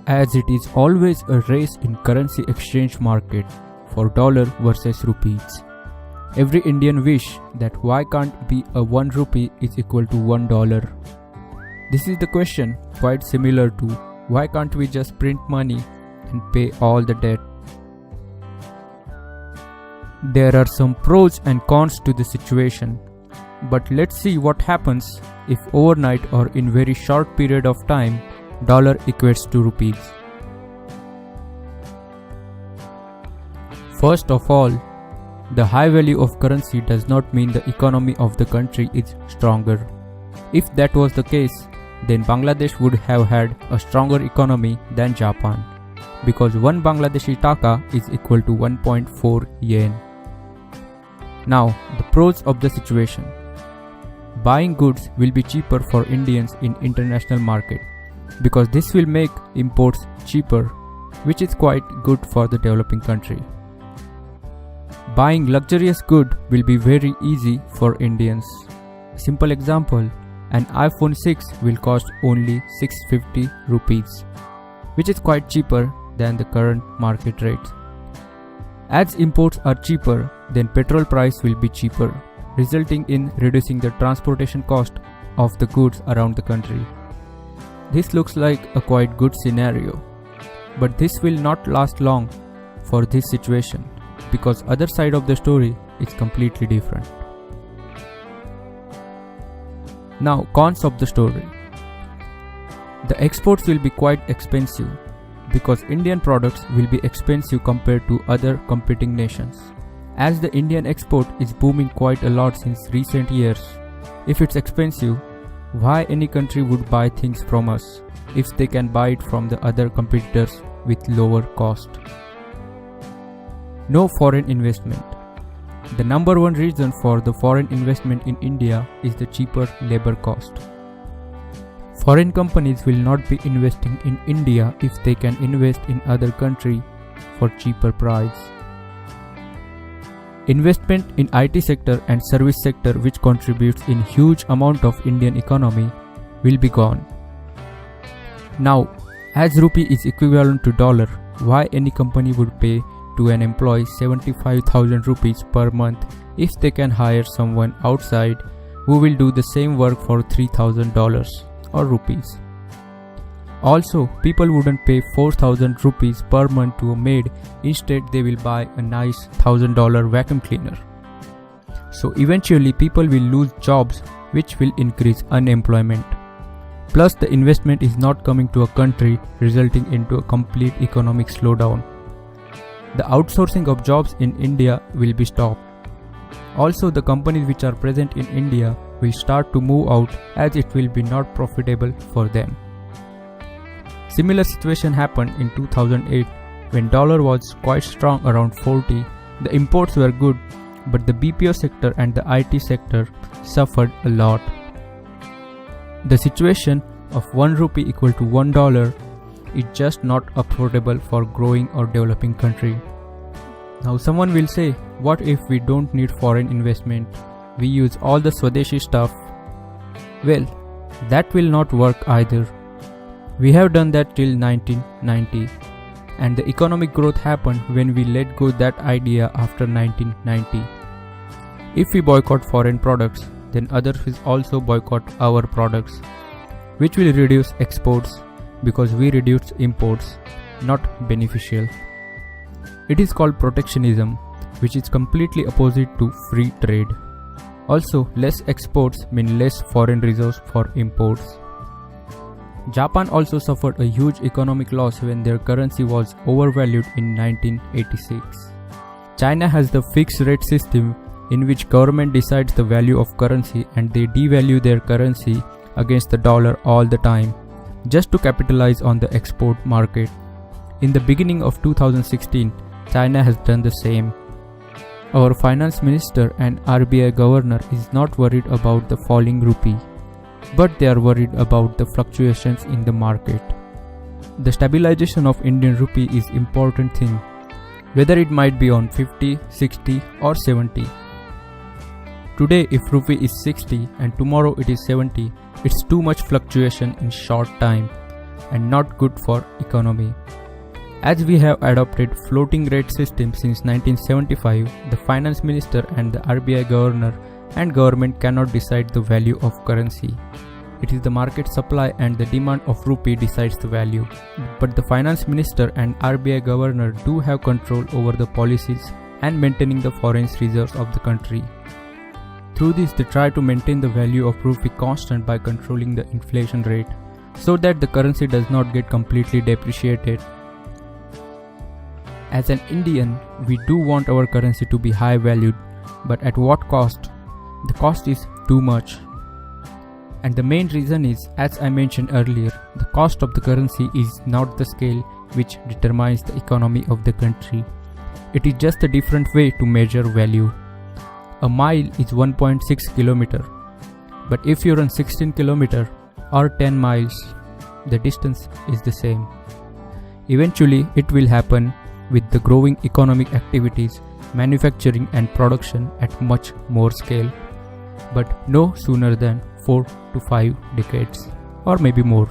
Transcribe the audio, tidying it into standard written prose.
as it is always a race in currency exchange market for dollar versus rupees. Every Indian wish that why can't be a 1 rupee is equal to $1. This is the question quite similar to why can't we just print money and pay all the debt. There are some pros and cons to the situation, but let's see what happens if overnight or in very short period of time dollar equates to rupees. First of all, the high value of currency does not mean the economy of the country is stronger. If that was the case, then Bangladesh would have had a stronger economy than Japan, because 1 Bangladeshi taka is equal to 1.4 yen. Now, the pros of the situation. Buying goods will be cheaper for Indians in international market, because this will make imports cheaper, which is quite good for the developing country. Buying luxurious good will be very easy for Indians. Simple example, an iPhone 6 will cost only 650 rupees, which is quite cheaper than the current market rate. As imports are cheaper, then petrol price will be cheaper, resulting in reducing the transportation cost of the goods around the country. This looks like a quite good scenario, but this will not last long for this situation, because other side of the story is completely different. Now, cons of the story. The exports will be quite expensive, because Indian products will be expensive compared to other competing nations. As the Indian export is booming quite a lot since recent years, if it's expensive, why any country would buy things from us if they can buy it from the other competitors with lower cost? No foreign investment. The number one reason for the foreign investment in India is the cheaper labor cost. Foreign companies will not be investing in India if they can invest in other country for cheaper price. Investment in IT sector and service sector, which contributes in huge amount of Indian economy, will be gone. Now, as rupee is equivalent to dollar, why any company would pay to an employee 75,000 rupees per month if they can hire someone outside who will do the same work for $3,000 or rupees? Also, people wouldn't pay 4,000 rupees per month to a maid, instead they will buy a nice $1,000 vacuum cleaner. So eventually people will lose jobs, which will increase unemployment. Plus the investment is not coming to a country, resulting into a complete economic slowdown. The outsourcing of jobs in India will be stopped. Also, the companies which are present in India will start to move out, as it will be not profitable for them. Similar situation happened in 2008 when dollar was quite strong around 40. The imports were good, but the BPO sector and the IT sector suffered a lot. The situation of 1 rupee equal to $1 is just not affordable for growing or developing country. Now someone will say, what if we don't need foreign investment? We use all the Swadeshi stuff. Well, that will not work either. We have done that till 1990, and the economic growth happened when we let go that idea after 1990. If we boycott foreign products, then others will also boycott our products, which will reduce exports because we reduce imports, not beneficial. It is called protectionism, which is completely opposite to free trade. Also, less exports mean less foreign reserves for imports. Japan also suffered a huge economic loss when their currency was overvalued in 1986. China has the fixed rate system in which government decides the value of currency and they devalue their currency against the dollar all the time, just to capitalize on the export market. In the beginning of 2016, China has done the same. Our finance minister and RBI governor is not worried about the falling rupee, but they are worried about the fluctuations in the market. The stabilization of Indian rupee is important thing, whether it might be on 50, 60 or 70. Today if rupee is 60 and tomorrow it is 70, it's too much fluctuation in short time. and not good for economy. As we have adopted floating rate system since 1975, the finance minister and the RBI governor and government cannot decide the value of currency. It is the market supply and the demand of rupee decides the value. But the finance minister and RBI governor do have control over the policies and maintaining the foreign reserves of the country. Through this, they try to maintain the value of rupee constant by controlling the inflation rate, so that the currency does not get completely depreciated. As an Indian, we do want our currency to be high valued, but at what cost? The cost is too much. And the main reason is, as I mentioned earlier, the cost of the currency is not the scale which determines the economy of the country. It is just a different way to measure value. A mile is 1.6 km, but if you run 16 km or 10 miles, the distance is the same. Eventually, it will happen with the growing economic activities, manufacturing and production at much more scale, but no sooner than 4 to 5 decades or maybe more.